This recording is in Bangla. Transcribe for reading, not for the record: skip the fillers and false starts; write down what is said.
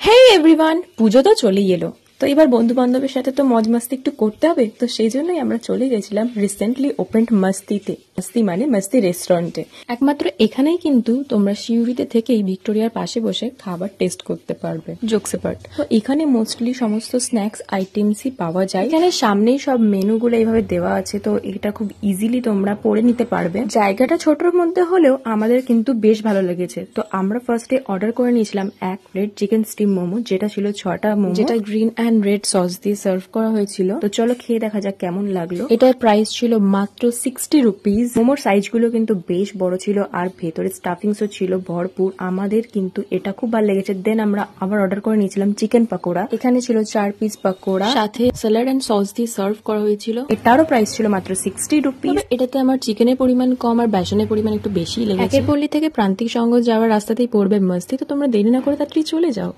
হেই এভরিওয়ান, পুজো তো চলেই এলো। তো এবার বন্ধু বান্ধবের সাথে তো মজ মাস্তি একটু করতে হবে। তো সেই জন্যই আমরা চলে গেছিলাম রিসেন্টলি ওপেন্ড মাস্তিতে। মাস্তি মানে মাস্তি রেস্টুরেন্টে। একমাত্র এখানেই কিন্তু তোমরা সিউড়িতে থেকেই ভিক্টোরিয়ার পাশে বসে খাবার টেস্ট করতে পারবে। জোকসেপার্ট। তো এখানে মোস্টলি সমস্ত স্ন্যাক্স আইটেমসই পাওয়া যায়। এখানে সামনেই সব মেনুগুলো এইভাবে দেওয়া আছে, তো এটা খুব ইজিলি তোমরা পড়ে নিতে পারবে। জায়গাটা ছোটর মধ্যে হলেও আমাদের কিন্তু বেশ ভালো লেগেছে। তো আমরা ফার্স্টে অর্ডার করে নিয়েছিলাম এক প্লেট চিকেন স্টিম মোমো, যেটা ছিল 6টা মোমো, যেটা গ্রিন অ্যান্ড রেড সস দিয়ে সার্ভ করা হয়েছিল। তো চলো খেয়ে দেখা যাক কেমন লাগলো। এটার প্রাইস ছিল মাত্র 60 রুপিস। মোমোর সাইজ গুলো কিন্তু বেশ বড় ছিল আর ভেতরে স্টাফিংসও ছিল ভরপুর। আমাদের কিন্তু এটা খুব ভালো লেগেছে। দেন আমরা আবার অর্ডার করে নিয়েছিলাম চিকেন পাকোড়া। এখানে ছিল 4 পিস পাকোড়া, সাথে স্যালাড এন্ড সস দিয়ে সার্ভ করা হয়েছিল। এটারও প্রাইস ছিল মাত্র 60 রুপিস। এটাতে আমার চিকেনের পরিমাণ কম আর বেসনের পরিমাণ একটু বেশি লেগেছে। একের পল্লী থেকে প্রান্তিক সংঘ যাওয়ার রাস্তাতেই পড়বে মাস্তি। তো তোমরা দেরি না করে তাড়াতাড়ি চলে যাও।